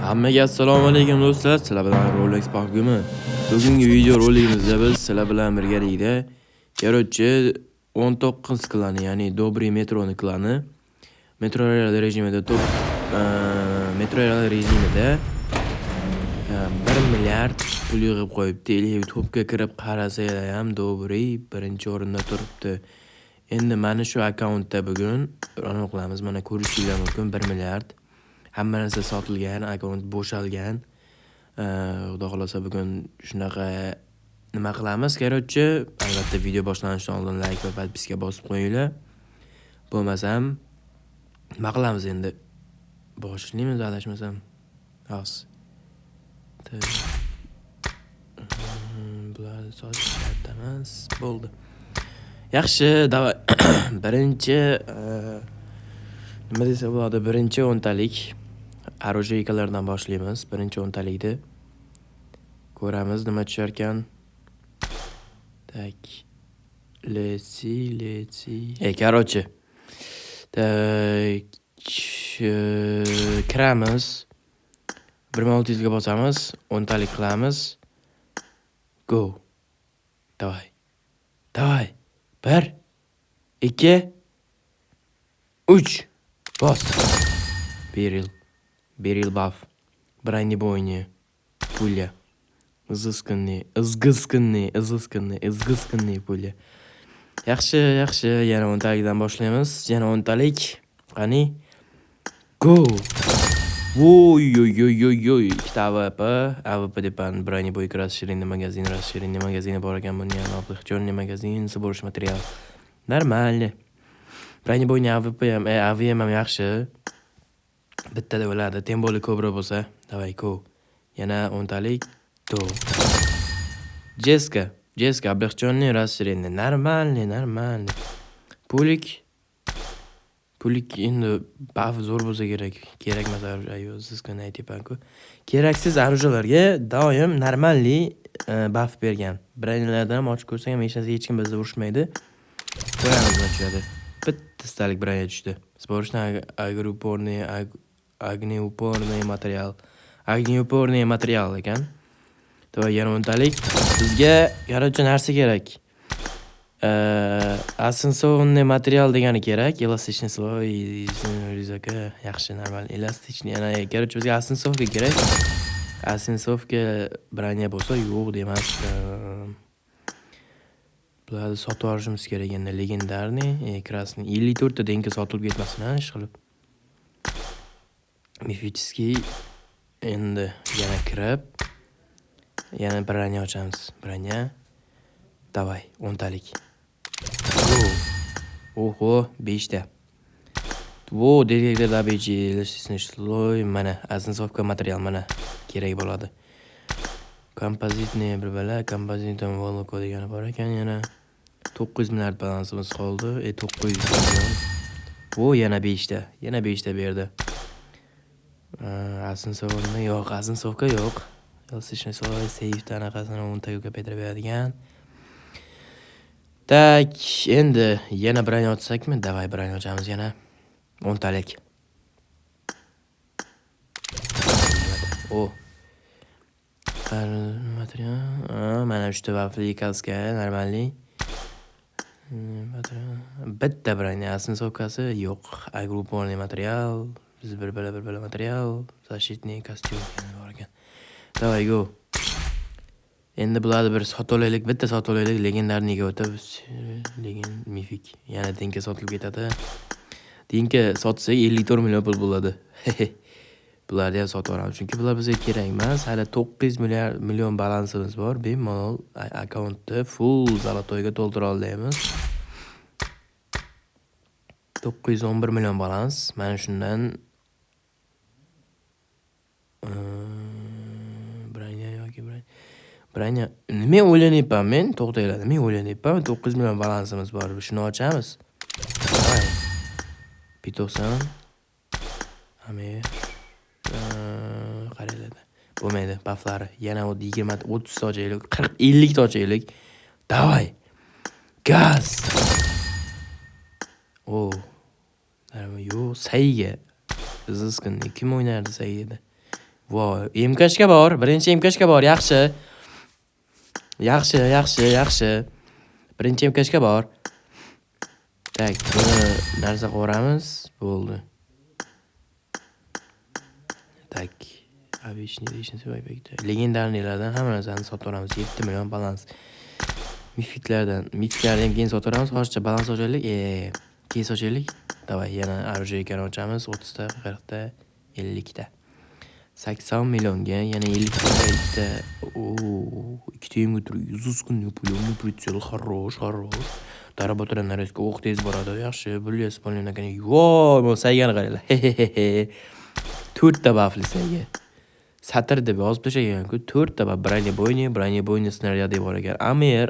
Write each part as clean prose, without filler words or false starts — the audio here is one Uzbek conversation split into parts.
Hammaga assalomu alaykum do'stlar. Sizlar bilan Rolex Bakumi. Bugungi video roligimizda biz sizlar bilan birgalikda короче 19 klani, ya'ni Dobry metroni klani metro rel rejimida metro rel rejimida 1 milliard pul yig'ib qo'yibdi. YouTube'ga kirib qarasanglar ham Dobry birinchi o'rinda turibdi. Endi mana shu akkauntda bugun aniqlamiz. Mana ko'rishinglar mumkin 1 milliard. Hamma narsa sotilgan, akkaunt bo'shalgan. Xudo xolosa bugun shunaqa nima qilamiz? Короче, albatta video boshlanishidan oldin like va podpiska bosib qo'yinglar. Bo'lmasam nima qilamiz endi? Boshlaymiz adashmasam. Xos. Bular sochlarda emas, bo'ldi. Yaxshi, davay. Birinchi nima desa bo'ladi? Birinchi o'ntalik orужейкаlardan boshlaymiz. Birinchi o'ntalikda ko'ramiz nima tushar ekan. Tak. Letsi. Короче. Tak. Kiramiz. 1600 ga bosamiz, o'ntalik qilamiz. Go. Davay. 1 2 3 bos. Берил баф. Бронебойные. Пуля. Изысканные пуля. Yaxshi, yana 10 talikdan boshlaymiz. Yana 10 talik. Qani? Go. Voy. Ikkita AWP depan бронебойка расширенный магазин bor ekan. Buni ham облегченный magazin, сборщ материал. Нормально. Bronебойный AWP ham, AVM ham yaxshi. Bittada bo'ladi. Temboli ko'proq bo'lsa, davay go. Yana 10 talik. Do. Jeska облегченный расширенный. Нормально. Pulik endi baf zo'r bo'lsa kerakmas sizga aytayapman-ku. Keraksiz orужейlarga doim normalli baf bergan. Bronyalardan ham ochib ko'rsam ham hech kim bizni urishmaydi. Ko'ramiz nima tushadi. Bitta stalik bronya tushdi. Сборочный огнеупорный материал ekan. To'g'ri, yana 10 talik. Bizga короче narsa kerak. Asensovniy material degani kerak. Elastikniy sloy rizaka yaxshi, normal. Elastikniy yana короче bizga asensovka kerak. Asensovka bronya bo'lsa yo'q demasdim. Bularni sotib olishimiz kerak endi. Legendarniy, krasniy 54 ta denka sotilib ketmasin, ish qilib. Mifический endi yana kirib yana bronya ochamiz. Bronya. Davay, 10 talik. Oho, 5 ta. Vo, detektor dabeci, elastikniy sloy, mana asensovka material mana kerak bo'ladi. Kompozitniy bir bala, kompozitdan voloko degani bor ekan, yana 900 milliard balansimiz qoldi. 900 million. Vo, yana 5 ta. Yana 5 ta berdi. Asensovka yo'q. Elastikniy sloy, safe anaqasini 10 taga ko'paytirib beradigan. Tak, endi yana bronya ochsakmi? Davay, bronya ochamiz yana. 10 talik. Material. Mana 3 ta bafli kaska, normalniy. Bitta bronya asensovkasi yo'q. Agrupolniy material, biz bir bala material, защитный kostyum bor ekan. Davay go. Endi bularni bir sotolaylik, bitta sotolaylik, legendarniyga o'tib, legend mifik. Yana denka sotilib ketadi. Denka sotsak 54 million pul bo'ladi. Bularni ham sotib olamiz, chunki bular bizga kerak emas. Hali 900 million balansimiz bor. Bemalol akkauntni full zalotoyga to'ldira olamiz. 911 million balans. Mana shundan Bronya, nima o'ylanyapman men? To'xtanglar, nima o'ylanyapman? 900 million balansimiz bor. Shuni ochamiz. Voy. P90. Amir. Qaranglar. Bo'lmaydi, bufflari. Yana 20 30 ta ochaylik, 40 50 ta ochaylik. Davay. Gaz. Yo, sayga. Iziskin kim o'ynardi saygada? Voy, MK'ga bor. Birinchi MK'ga bor. Yaxshi. Yaxshi. Birinchi MK'ga bor. Tak, buni narsa qo'ramiz. Bo'ldi. Tak. Обычный legendarnilardan hamma narsani sotib olamiz. 7 million balans. Mifiklardan keyin sotib olamiz. Hozircha balans ochaylik. Keyin ochaylik. Davay, yana оружейкani ochamiz. 30 ta, 40 ta, 50 ta. 80 millionga yana 50 ta, 2 ta. Ikkita yengutri 100 pulni pritsel хорош. Darabotra narezga o'q tez boradi. Yaxshi, bulya spolinagan. Voy, bu saygani qaranglar. 4 ta bafli sayga. Satr deb yozib tashlagan-ku. 4 ta broneboyni snaryadi bor ekan. Amer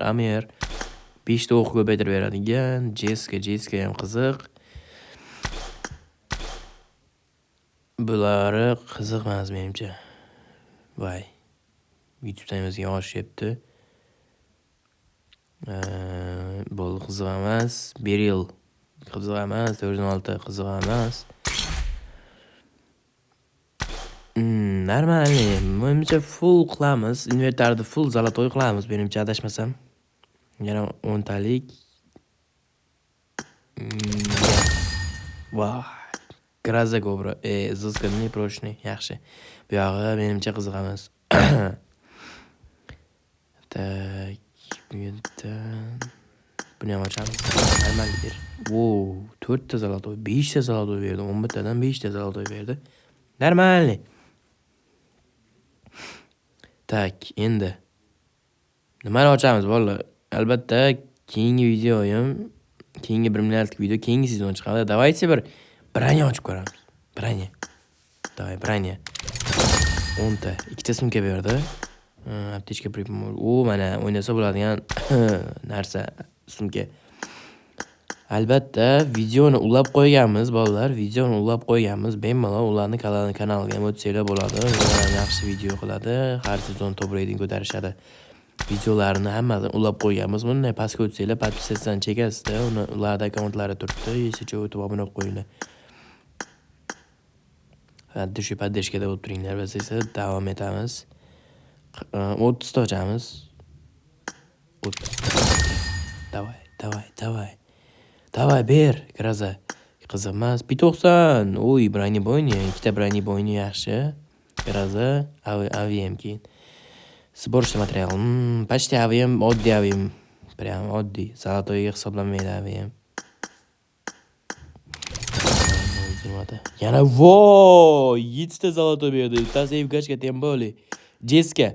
5 ta o'q ko'paytirib beradigan. Jessica ham qiziq. Bulari qiziq emas menimcha. Voy. YouTube'dan bizga oshyapti. Bo'ldi, qiziq emas. Beryl qiziq emas. 406 qiziq emas. Normalniy. Menimcha full qilamiz. Inventarni full zolotoy qilamiz. Menimcha adashmasam. Yana 10 talik. Voy. Graza Cobra. Zizganli proshni. Yaxshi. Bu yog'i menimcha qiziq emas. Tak, bu yerda buni ham ochamiz. Normalniy ber. 4 ta zolotoy, 5 ta zolotoy berdi. 11 tadan 5 ta zolotoy berdi. Normalniy. Tak, endi nimani ochamiz bolalar? Albatta, keyingi 1 milliardlik video keyingi sezon chiqadi. Davaychi bir branya ochib ko'ramiz. Branya. Davay, branya. 10 ta, 2 ta sumka berdi. Aptechka pripomol. Mana o'ynasa bo'ladigan narsa sumka. Albatta, videoni ulab qo'yganmiz, bolalar. Bemalol ularni kanaliga ham o'tsanglar bo'ladi. Ular yaxshi video qiladi. Har sezon top reyting ko'tarishadi. Videolarini hammasini ulab qo'yganmiz. Bunday pastga o'tsanglar, podpisatsiyadan chekasizda. Ularda akkauntlari turibdi. Eshicha o'tib obuna bo'lib qo'yinglar. Shu podдержкада bo'lib turinglar. Biz esa davom etamiz. 30 ta ochamiz. 30. Davay ber, Graza. Qiziq emas. 90. Broneboyni, 2 ta broneboyni yaxshi. Graza, AVM keyin. Сборочный material. Почти AVM, oddiy AVM. Прям oddiy. Zolotoyga hisoblanmaydi AVM. Yana voy, 7 ta zolotoy berdi. Bittasi MK'ga tem bo'li. Jessica.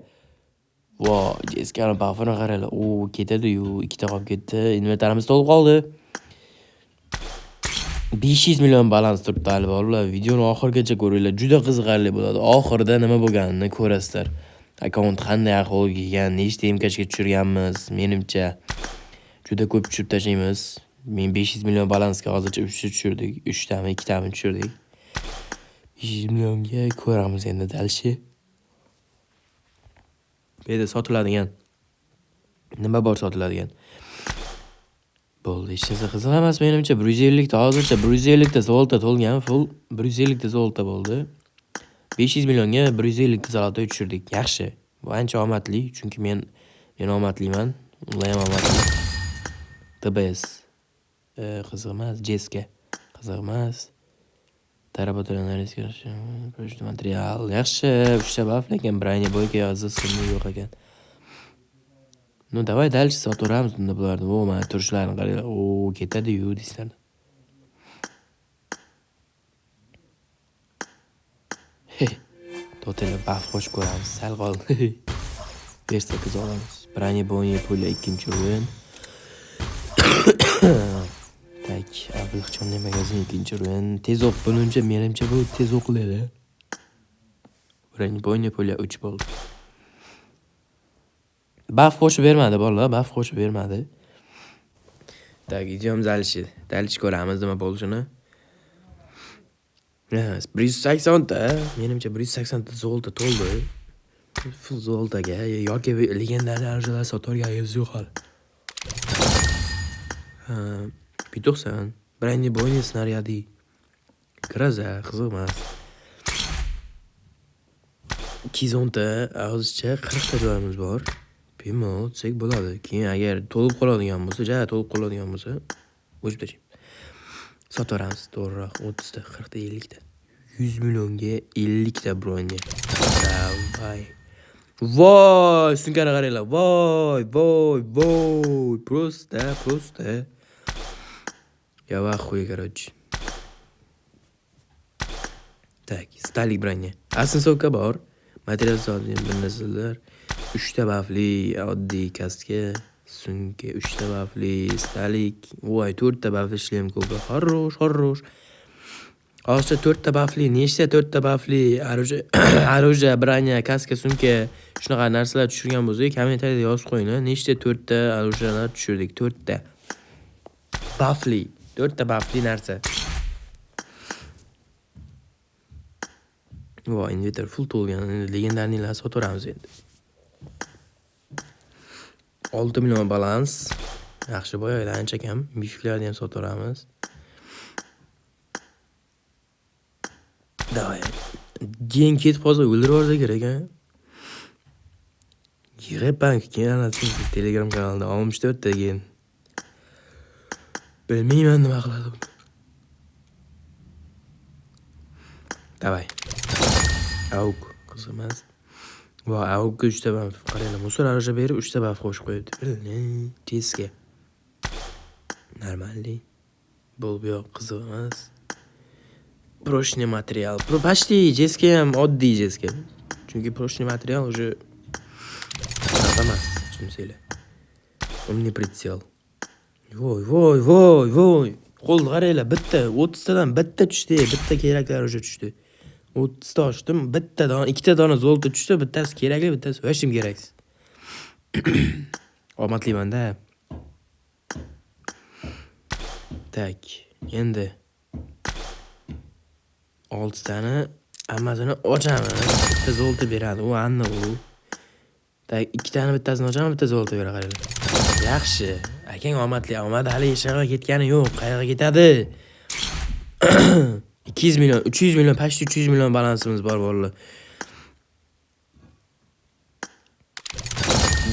Voy, Jessica'ning buffini qaranglar. Ketadi-yu, 2 ta qolib ketdi. Inventarimiz to'lib qoldi. 500 million balans turibdi albatta. Videoni oxirigacha ko'ringlar. Juda qiziqarli bo'ladi. Oxirida nima bo'lganini ko'rasizlar. Akkaunt qanday ahvolga kelgan, nechta MK'ga tushirganmiz. Menimcha juda ko'p tushirib tashlaymiz. Men 500 million balansga hozircha 3 ta tushirdik. 3 tami, 2 tami tushirdik. 500 millionga ko'ramiz endi dalshi. Bu yerda sotiladigan. Nima bor sotiladigan? Bo'ldi, hech narsa qiziq emas menimcha. 150 ta hozircha 150 ta zolta to'lgan, full 150 ta zolta bo'ldi. 500 millionga 150 ta zolotoy tushirdik. Yaxshi. Bu ancha omadli, chunki men omadliman. Ular ham omadli. TBS qiziq emas. Jessica qiziq emas. Tarabotralarga proshni material. Yaxshi, 3 ta buff lekin broneboyga yozilsin yo'q ekan. Davay dalchi sotaveramiz bunda bularni. Mana turishlarini qaranglar. Ketadi-yu deysizlar. Total buff qo'shib ko'ramiz. Sal qoldi. 5 olamiz. Broneboyni puli 2-o'yin. Tak, облегченный magazin 2-o'yin. Tez o'q bo'luncha menimcha bu tez o'qiladi. Broneboyni puli 3 bo'ldi. Buff qo'shib bermadi bolalar, buff qo'shib bermadi. Tak, videomiz dalchi ko'ramiz nima bo'lishini. 180 ta, menimcha 180 ta zolta to'ldi. Full zoltaga yoki legendariy arjalar sotorganingiz yo'q hali. 90. Broneboyni snaryadi. Graza, qiziq emas. 210 ta, hozircha 40 ta joyimiz bor. Bemalol o'tsak bo'ladi. Keyin agar to'lib qoladigan bo'lsa, to'lib qoladigan bo'lsa, o'chib tashlaymiz. Sotaveramiz to'g'riroq 30 ta, 40 ta, 50 ta. 100 millionga 50 ta bronye. Davay. Voy, sumkani qaranglar. Voy. Просто. Я в ахуе, короче. Так, stalik bronye. Asensovka bor. Material so'ragan bir narsalar. 3 ta bafli oddiy kaska, sumka, 3 ta bafli stalik. Voy, 4 ta bafli shlemkoga. Хорош. Hozircha 4 ta bafli, nechta 4 ta bafli, оружие, bronye, kaska, sumka, shunaqa narsalar tushirgan bo'lsangiz, kommentariyada yozib qo'yinglar. Nechta 4 ta оружиеlar tushirdik? 4 ta. Bafli, 4 ta bafli narsa. Voy, inventor full to'lgan. Legendarnilar sotaveramiz endi. 6 million balans. Yaxshi boyaylar ancha kam. Mifiklarni ham sotaveramiz. Davay. Keyin ketib qolsa o'ldirib yuborsa kerak a. Yig'ibman keyin anasini Telegram kanalida 64 ta keyin. Bilmayman nima qiladi. Davay. Auk qiziq emas. Va aukga 3 ta baf qaranglar. Musor araja berib 3 ta baf qo'shib qo'yibdi. Tezga. Normalniy. Bu yo'q qiziq emas. Proshniy material. Почти jeska ham oddiy jeska. Chunki proshniy material уже emas, tushunasizlar. Omni pritsel. Voy. Qo'l qaranglar, bitta 30 tadan bitta tushdi, bitta keraklar уже tushdi. 30 ta ochdim, bittadan 2 ta dona zolta tushdi, bittasi kerakli, bittasi hech kim keraksiz. Omadliman-da. Tak, endi 6 tani hammasini ochamiz. Bitta zolta beradi, u anna u. Tak, 2 tani bittasini ochaman, bitta zolta beradi qaranglar. Yaxshi. Akang omadli, hali hech qayerga ketgani yo'q. Qayerga ketadi? 200 million, 300 million, почти 300 million balansimiz bor vallahi.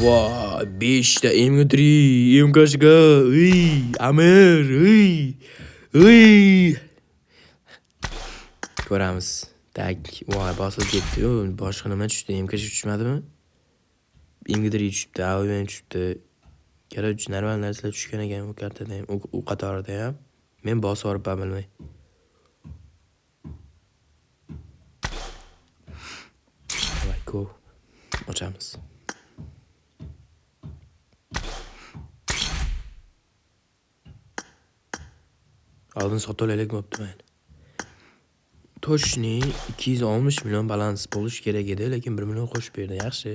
Voy, 5 ta M3, MKshga, Amir, ko'ramiz. Tak, voy, bosilib ketdi-yu. Boshqa nima tushdi? MKsh tushmadimi? M3 tushibdi, AVM tushibdi. Короче, normal narsalar tushgan ekan u kartada ham, u qatorida ham. Men bosib olibman bilmay. Voy, go. Ochamiz. Oldin sotolaylik bo'pti men. Toshni 260 million balans bo'lish kerak edi, lekin 1 million qo'shib berdi. Yaxshi.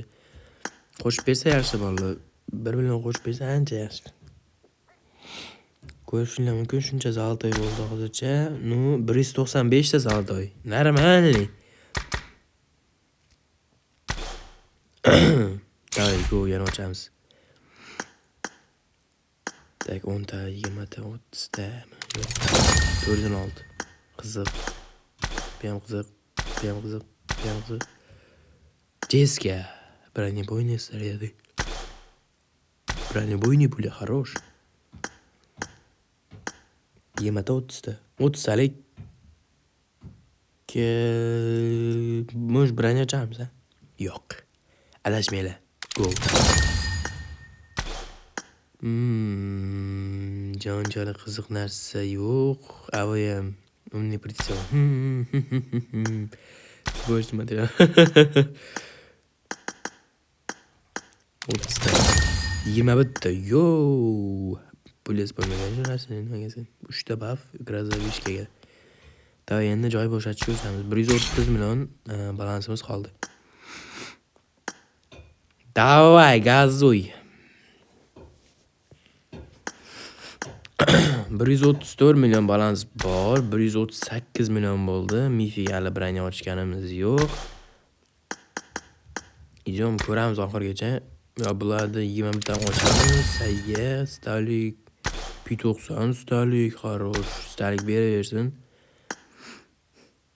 Qo'shib bersa yaxshi bo'ldi. 1 million qo'shib bersa ancha yaxshi. Ko'rishinglar mumkin, shuncha zaltoy bo'ldi hozircha. 195 ta zaltoy. Normalniy. Davay, go, yana ochamiz. Tak, 10 ta, 20 ta, 30 ta. 406. Qiziq. Bu ham qiziq. Jeska. Бронебойные снаряды. Бронебойный были хорош. 20 ta, 30 ta. 30 talik. Mo'sh bronye ochamiz a? Yo'q. Adashmanglar. Go. Jonjali qiziq narsa yo'q. AVM omni pritsel. Bosh material. 30 ta. 21 ta. Yo. Pules bo'lmagan narsani nimagasin. 3 ta baf grazovishkaga. Davay, endi joy bo'shatishga o'tamiz. 130 million balansimiz qoldi. Davay, gazuy. 134 million balans bor. 138 million bo'ldi. Mifik hali bronye ochganimiz yo'q. Idom ko'ramiz oxirgacha. Ya bularni 20 ta ochamiz. Sayga, stalik, P90 stalik, хорош. Stalik beraversin.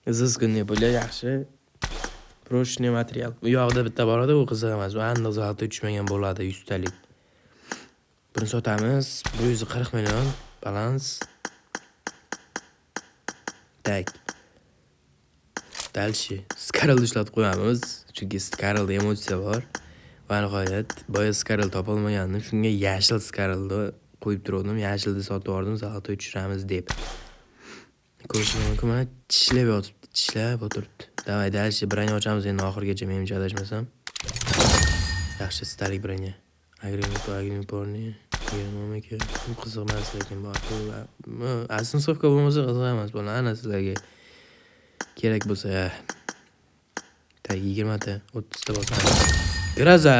Iziskinni bo'la yaxshi. Proshniy material. Bu yoqda bitta bor edi, u qiziq emas. U aniq zalda tushmagan bo'ladi 100 talik. Buni sotamiz. 140 million balans. Tak. Dalshi. Skarl ishlatib qo'yamiz. Chunki Skarlda emotsiya bor. Va nihoyat, boya Skarl topolmagandim. Shunga yashil Skarlni qo'yib turdim. Yashilni sotib oldim, zalda tushiramiz deb. Ko'rishim mumkin, tishlab yotibdi, tishlab o'tiribdi. Davay, dalshi birini ochamiz endi oxirgacha, menimcha adashmasam. Yaxshi stalik birini. Agriporni. Qiziq emas lekin bor. Asensovka bo'lmasa qiziq emas bu. Ana sizlarga kerak bo'lsa. Tak 20 ta, 30 ta bosamiz. Graza.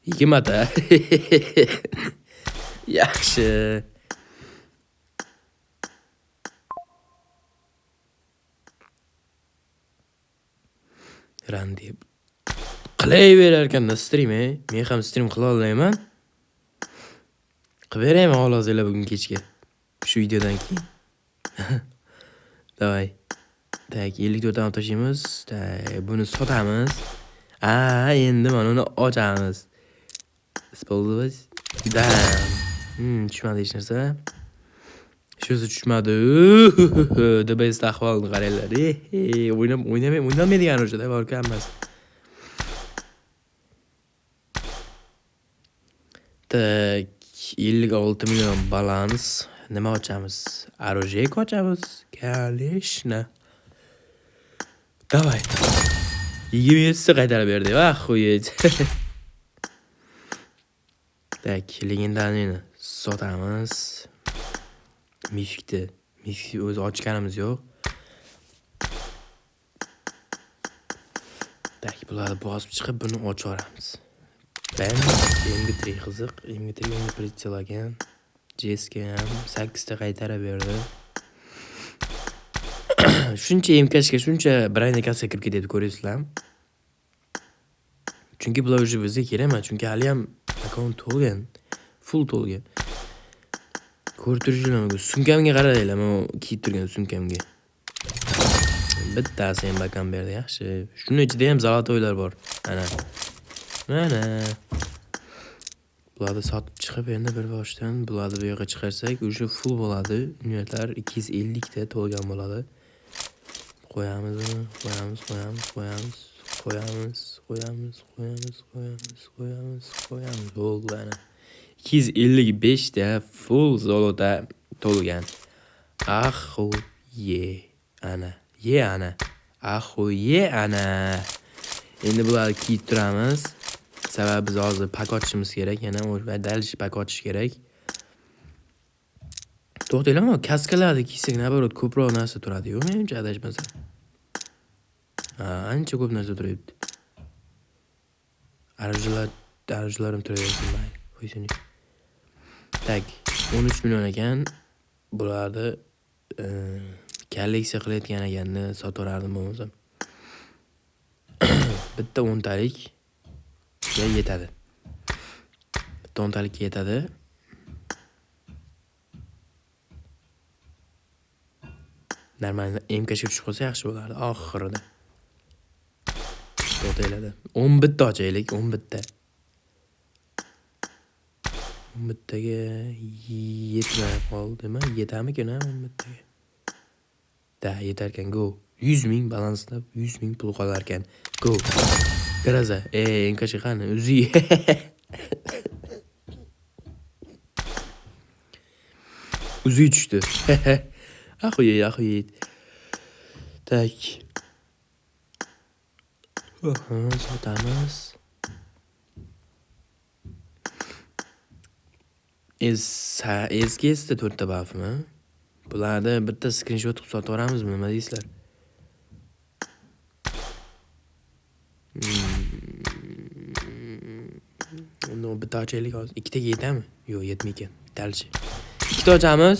20 ta. Yaxshi. Randi. Qilayverar ekanda stream, men ham stream qila olmayman. Qilib beraymi hozirlar bugun kechga. Shu videodan keyin. Davay. Tak 54 dan tashlaymiz. Buni sotamiz. Endi mana uni ochamiz. Использовать. Da. Tushmadi hech narsa. Shusi tushmadi. Debest ahvolni qaranglar. O'ynamaydigan o'shada bor emas. Tak 56 million balans. Nima ochamiz? Оружейка ochamiz. Конечно. Davay. 27 ta qaytarib berdi. Va qo'yit. Tak, legendarni sotamiz. Mifikni o'zi ochganimiz yo'q. Tak, bularni bosib chiqib buni ochaveramiz. Ben MG3 qiziq, MG3 pritsilagan. Jeska ham 8 ta qaytarib berdi. Shuncha MK'ga shuncha Brian Kassa kirib ketadi, ko'raysizlarmi? Chunki bular o'zi bizga kerak emas, chunki hali ham akkaunt to'lgan, full to'lgan. Ko'rib turishinglar, sumkamga qaranglar, men kiyib turgan sumkamga. Bittasi ham bakam berdi, yaxshi. Shuni ichida ham zalotoylar bor. Mana. Bularni sotib chiqib endi bir boshdan bularni bu yoqqa chiqarsak, o'sha full bo'ladi. Unitlar 250 ta to'lgan bo'ladi. Qo'yamiz. Bo'ldi ana. 255 ta full zolota to'lgan. Ana. Ana. Endi bularni kiyib turamiz. Sababi biz hozir pak ochishimiz kerak, yana o'sha dalshi pak ochish kerak. To'xtanglar, kaskalarni kiysak nabarot ko'proq narsa turadi-yu, menimcha adashmasam. Ancha ko'p narsa turibdi. Arjularim turaversin, mayli. Qo'ysin. Tak, 13 million ekan. Bularni kolleksiya qilayotgan ekanni sotaverardim bo'lmasam. Bitta 10 talik yetadi. Bitta 10 talikka yetadi. Normal MK'ga tushib qolsa yaxshi bo'lardi oxirida. To'xtaylar. 11 ta ochaylik, 11 ta. 11 taga yetmay qoldimi? Yetamikan 11 taga? Da, yetar ekan, go. 100 ming balanslab, 100 ming pul qolar ekan. Go. Graza. MK'ga qani? Uzi. Uzi tushdi. Axo'yit. Tak. Sotamiz. Eski 4 ta buffmi? Bularni bitta screenshot qilib sotaveramizmi, nima deysizlar? Uni bitta ochaylik hozir. 2 taga yetami? Yo'q, yetmaydi. Dalchi. 2 ta ochamiz.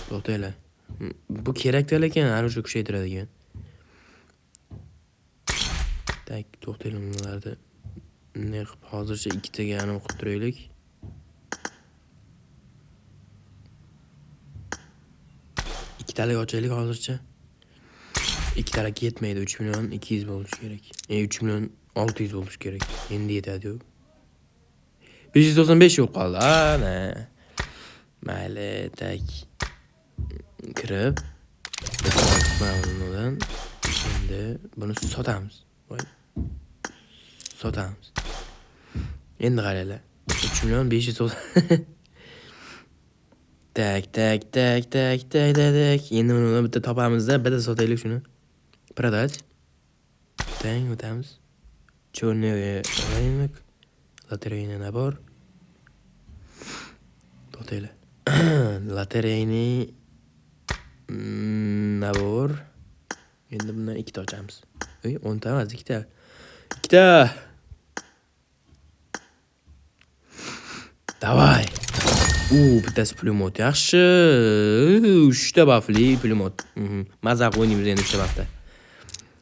To'xtanglar. Bu kerak ekan, arusha kuchaytiradigan. Tak, to'xtanglar bularni. Ne qilib hozircha 2 taga aniq qilib turaylik. ikkitalik ochaylik hozircha. Ikkitalik yetmaydi, 3 million 200 bo'lishi kerak. 3 million 600 bo'lishi kerak. Endi yetadi-yu. 595 yo'q qoldi. Ana. Mayli, tak. Kirib, bundan endi buni sotamiz. Voy. Sotamiz. Endi qaranglar. 3 million 590. Tak. Endi buni bitta topamiz-da, bitta sotaylik shuni. Продать. Tang o'tamiz. Черный рынок. Lotereyный nabor. To'xtanglar. Lotereyный nabor. Endi bundan ikkita ochamiz. 10 ta emas, ikkita. Davay. Bittasi pulemot yaxshi. 3 ta bafli pulemot. Mazaq o'ynaymiz endi 3 ta bafda.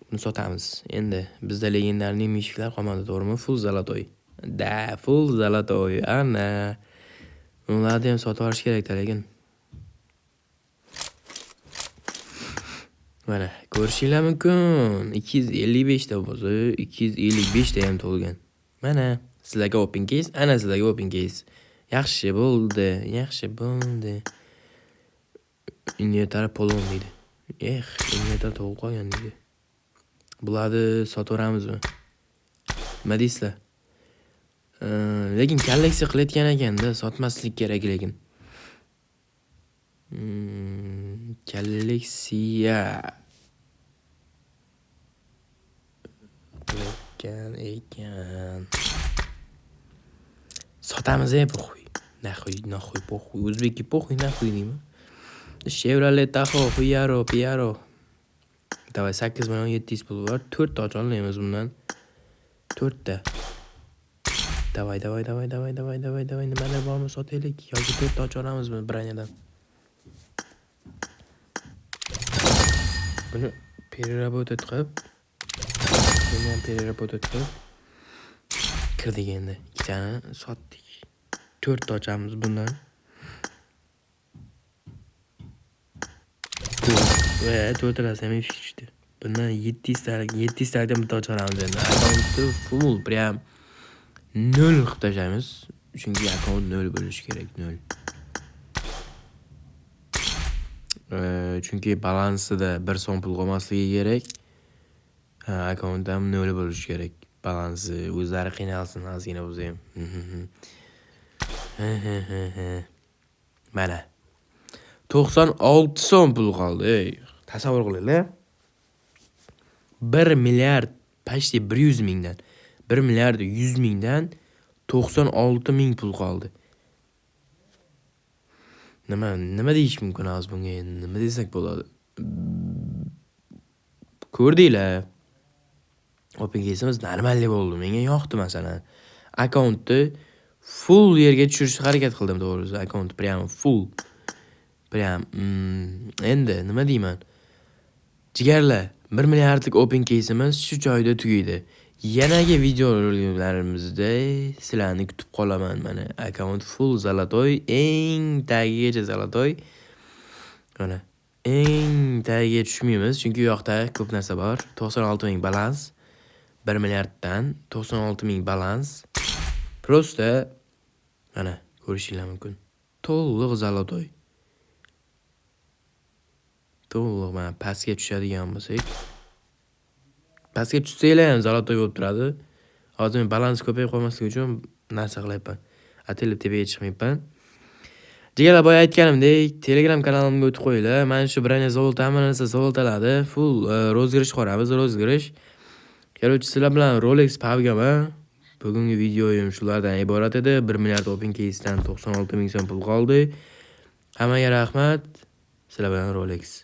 Buni sotamiz. Endi bizda legendarniy mishklar qolmadi, to'g'rimi? Full zalotoy. Full zalotoy. Ana. Ularni ham sotib olish kerak-da, lekin. Mana, ko'rishinglar mumkin. 255 ta bo'lsa, 255 ta ham to'lgan. Mana, sizlarga open case, ana sizlarga open case. Yaxshi bo'ldi. Inventar polon deydi. Inventar to'g'ri qolgan deydi. Bularni sotaveramizmi? Nima deysizlar? Lekin kolleksiya qilayotgan ekanda, sotmaslik kerak lekin. Kolleksiya qilayotgan ekan. Sotamiz poxuy. Naxuy poxuy. O'zbekki poxuy naxuy deyman. Chevrolet Tahoe, Piaro. Davay 8 million 700 pul bor. 4 ta ochamiz bundan. 4 ta. Davay. Nimalar bormi sotaylik yoki 4 ta ocharamizmi branyadan? Buni переработать qilib, kirdik endi. Ikkitani sotdik. 4 ta ochamiz bundan. Va 4 talar ham ishdi. Bundan 700 talikdan bitta ochamiz endi. Akkauntni full prям 0 qilib tashlaymiz. Chunki akkaunt 0 bo'lishi kerak, 0. Chunki balansida 1 so'm pul qolmasligi kerak. Akkaunt ham 0 bo'lishi kerak. Balansi o'zlari qiynalsin, ozgina bo'lsa ham. Mana. 96 so'm pul qoldi. Tasavvur qilinglar. 1 milliard, почти 100 mingdan, 1 milliard 100 mingdan 96 ming pul qoldi. Nima deyish mumkin hozir bunga endi? Nima desak bo'ladi? Ko'rdinglar? Open case'imiz normallik bo'ldi. Menga yoqdi masalan. Akkauntni full yerga tushirishga harakat qildim, to'g'risi. Akkaunt prям full. Prям endi nima deyman? Jigarlar, 1 milliardlik open case'imiz shu joyda tugaydi. Yanagi videolarimizda sizlarni kutib qolaman. Mana akkaunt full zalotoy, eng tagigacha zalotoy. Mana eng tagiga tushmaymiz, chunki u yoqda ko'p narsa bor. 96 ming balans, 1 milliarddan 96 ming balans. Prosta mana ko'rishinglar mumkin. To'liq zalotoy. To'liq mana pastga tushadigan bo'lsak. Pastga tushsanglar ham zalotoy bo'lib turadi. Hozir men balans ko'payib qolmasligi uchun narsa qilyapman. Atelib tepaga chiqmayapman. Jigarlar, boya aytganimdek, Telegram kanalimga o'tib qo'yinglar. Mana shu branya zolot hamma zolotlarni full rozgirish qilamiz, rozgirish. Короче, sizlar bilan Rolex PUBG'man. Bugungi videoyim shulardan iborat edi. 1 milliard open case'dan 96 ming so'm pul qoldi. Hammaga rahmat. Sizlar bilan Rolex.